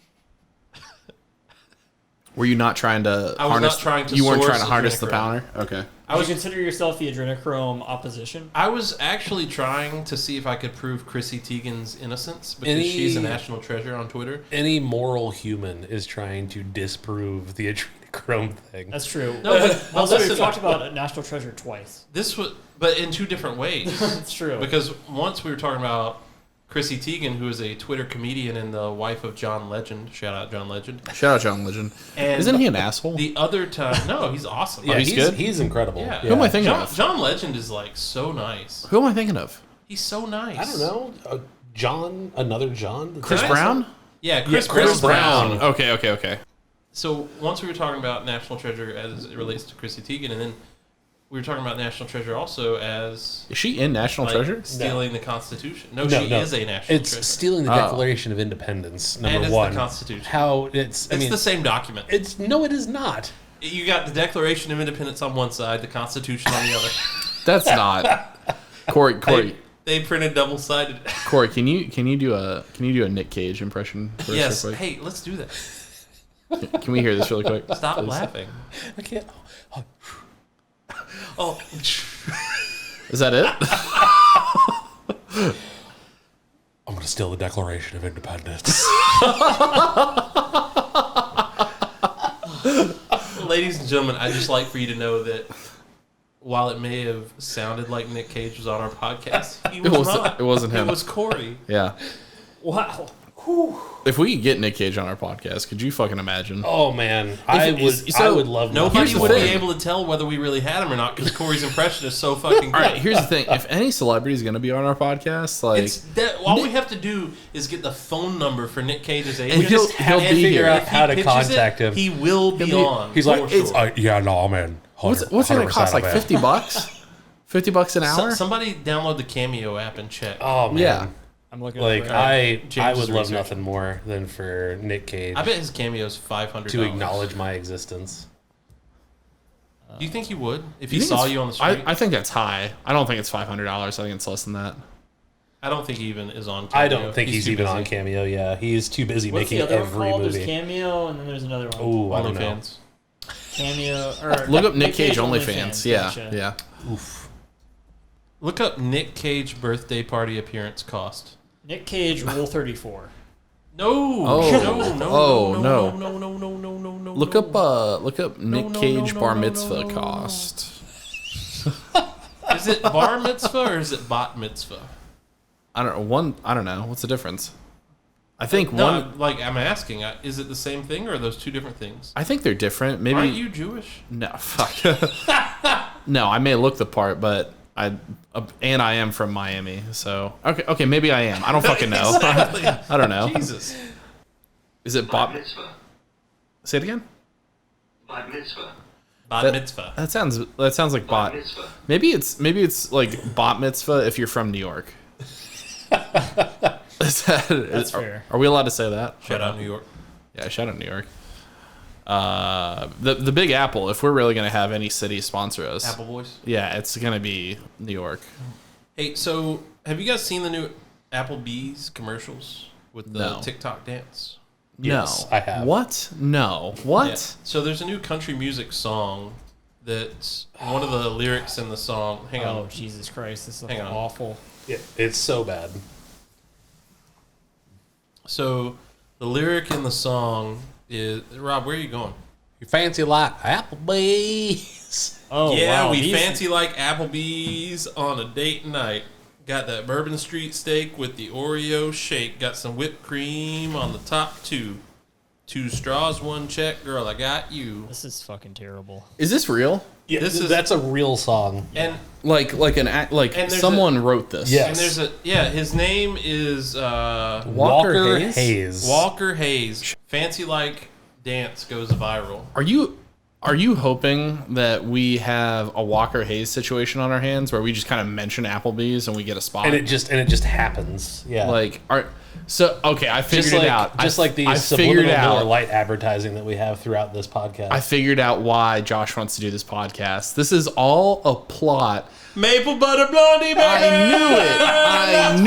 Were you not trying to I was harness? not trying to you weren't source trying to harness the adrenochrome. powder. Okay. Would you consider yourself the adrenochrome opposition? I was actually trying to see if I could prove Chrissy Teigen's innocence because she's a national treasure on Twitter. any moral human is trying to disprove the adrenochrome thing. That's true. No, but Also, we've listen. talked about a national treasure twice. This was, but in two different ways. That's true. Because once we were talking about Chrissy Teigen, who is a Twitter comedian and the wife of John Legend. Shout out John Legend. Shout out John Legend. And Isn't he an asshole? The other time, no, he's awesome. Yeah, he's good? He's incredible. Yeah. Who am I thinking John, of? John Legend is like so nice. Who am I thinking of? He's so nice. I don't know. John, another John? Chris I- Brown? Yeah, Chris Chris Brown. Brown. Okay. So once we were talking about National Treasure as it relates to Chrissy Teigen, and then we were talking about National Treasure also as... Is she in National Treasure? Stealing the Constitution. No, she is a National Treasure. It's stealing the Declaration of Independence, number and it's one. The Constitution. It's the same document. No, it is not. You got the Declaration of Independence on one side, the Constitution on the other. That's not. Corey. They printed double-sided. Corey, can you do a Nic Cage impression? Yes. Hey, let's do that. Can we hear this really quick? Stop laughing. I can't. Oh. Is that it? I'm going to steal the Declaration of Independence. Ladies and gentlemen, I'd just like for you to know that while it may have sounded like Nic Cage was on our podcast, he was not. It wasn't him. It was Corey. Yeah. Wow. Whew. If we could get Nic Cage on our podcast, could you fucking imagine? Oh man, I would love. Nobody would be able to tell whether we really had him or not because Corey's impression is so fucking good. All right, here's the thing: if any celebrity is going to be on our podcast, all we have to do is get the phone number for Nic Cage's agent. And he'll be figure here. out how to contact him. He will be on. He's like, yeah, no, I'm in. What's it going to cost? Like $50? $50 an hour? Somebody download the Cameo app and check. Oh man. Yeah. I'm looking like at I would love nothing more than for Nic Cage. I bet his Cameo's $500 to acknowledge my existence. Do you think he would if he saw you on the street? I think that's high. I don't think it's $500. I think it's less than that. I don't think he even is on Cameo. I don't think he's even on Cameo. Yeah, he's too busy making every movie. There's Cameo, and then there's another one. Oh, I don't know. Cameo. Or look up Nic Cage OnlyFans. Yeah, gotcha. Yeah. Oof. Look up Nic Cage birthday party appearance cost. Nic Cage Rule 34. No. No. Look up Nic Cage bar mitzvah cost. Is it bar mitzvah or is it bat mitzvah? I don't know. What's the difference? I think I'm asking, is it the same thing or are those two different things? I think they're different. Maybe. Aren't you Jewish? No, fuck. No, I may look the part, but I am from Miami, so okay, maybe I am. I don't fucking know. Exactly. I don't know. Jesus. Is it bat mitzvah? Say it again. Bat mitzvah. Bat mitzvah. That sounds like bat. Mitzvah. Maybe it's like bat mitzvah if you're from New York. That's fair. Are we allowed to say that? Shout out New York. Yeah, shout out New York. The Big Apple, if we're really going to have any city sponsor us. Appleboys? Yeah, it's going to be New York. Hey, so have you guys seen the new Applebee's commercials with the TikTok dance? Yes, No. I have. What? No. What? Yeah. So there's a new country music song that's one of the lyrics in the song. Hang on. Oh, Jesus Christ. This is Hang on. awful. Yeah, it's so bad. So the lyric in the song is, Rob, where are you going? You fancy like Applebee's? Oh, yeah, wow. we fancy like Applebee's on a date night. Got that Bourbon Street steak with the Oreo shake. Got some whipped cream on the top two. 2 straws, 1 check. Girl, I got you. This is fucking terrible. Is this real? Yeah, that's a real song. And Like someone wrote this. Yes. and his name is Walker Hayes. Walker Hayes. Fancy like dance goes viral. Are you hoping that we have a Walker Hayes situation on our hands where we just kind of mention Applebee's and we get a spot? And it just happens. Yeah. I figured it out. Just like these subliminal Miller Lite advertising that we have throughout this podcast. I figured out why Josh wants to do this podcast. This is all a plot. Maple butter blondie, baby. I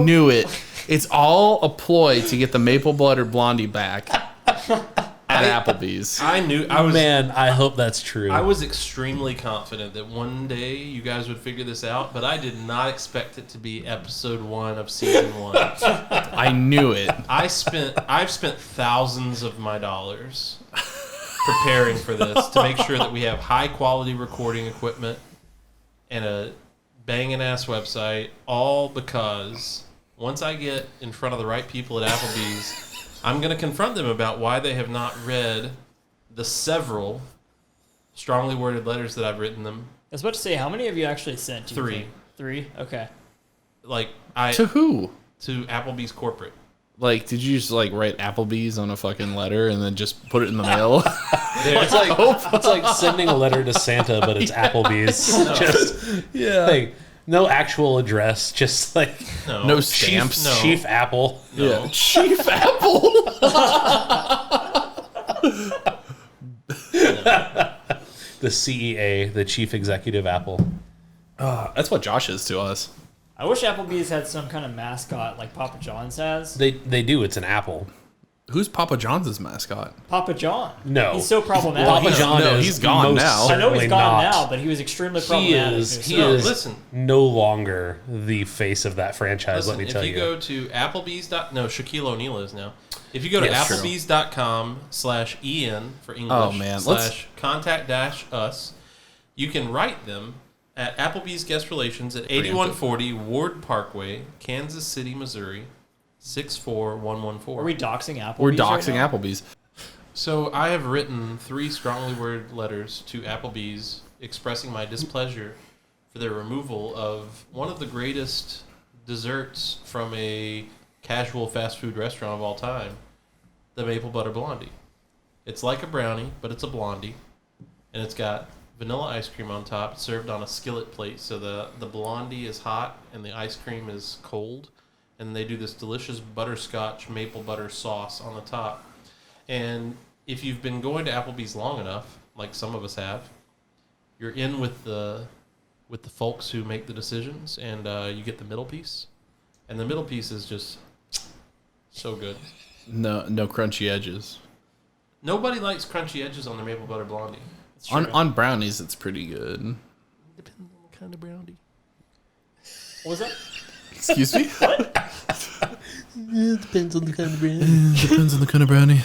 knew it. It's all a ploy to get the maple butter blondie back at Applebee's. Man, I hope that's true. I was extremely confident that one day you guys would figure this out, but I did not expect it to be episode 1 of season 1. I knew it. I've spent thousands of my dollars preparing for this to make sure that we have high quality recording equipment and a banging ass website, all because once I get in front of the right people at Applebee's, I'm going to confront them about why they have not read the several strongly worded letters that I've written them. I was about to say, how many have you actually sent? 3. 3? Okay. To who? To Applebee's corporate. Like, did you just like write Applebee's on a fucking letter and then just put it in the mail? It's like sending a letter to Santa, but it's Applebee's. No. Just like no actual address, just like no stamps. Chief Apple. No. Yeah, Chief Apple. The CEA, the Chief Executive Apple. That's what Josh is to us. I wish Applebee's had some kind of mascot like Papa John's has. They do. It's an apple. Who's Papa John's mascot? Papa John. No. He's so problematic. Papa John is he's gone most now. I know he's certainly gone not. now, but he was extremely He problematic. is listen. no longer the face of that franchise, let me tell if you. you go to Applebee's... No, Shaquille O'Neal is now. If you go to Yes, true. Applebee's.com/EN for English, Oh, man. /contact-us, you can write them at Applebee's Guest Relations at 8140 Ward Parkway, Kansas City, Missouri, 64114. Are we doxing Applebee's? We're doxing right now? Applebee's. So I have written 3 strongly worded letters to Applebee's expressing my displeasure for their removal of one of the greatest desserts from a casual fast food restaurant of all time, the Maple Butter Blondie. It's like a brownie, but it's a blondie, and it's got vanilla ice cream on top. It's served on a skillet plate, so the blondie is hot and the ice cream is cold, and they do this delicious butterscotch maple butter sauce on the top. And if you've been going to Applebee's long enough, like some of us have, you're in with the folks who make the decisions, and you get the middle piece, and the middle piece is just so good. No crunchy edges. Nobody likes crunchy edges on their maple butter blondie. On brownies, it's pretty good. Depends on what kind of brownie. What was that? Excuse me? It depends on the kind of brand. Depends on the kind of brownie.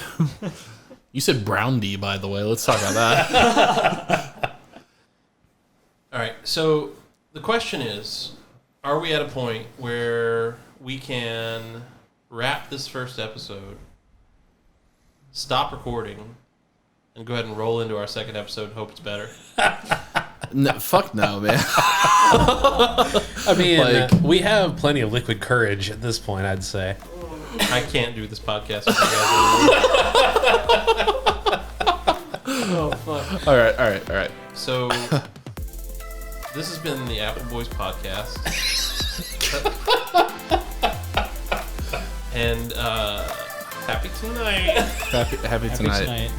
You said brownie, by the way. Let's talk about that. All right, so the question is, are we at a point where we can wrap this first episode, stop recording, and go ahead and roll into our second episode and hope it's better? No, fuck no, man. I mean, Like- we have plenty of liquid courage at this point, I'd say. I can't do this podcast with you guys anymore. Oh, fuck. All right. So, this has been the Appleboys Podcast. And happy tonight. Happy tonight. Tonight.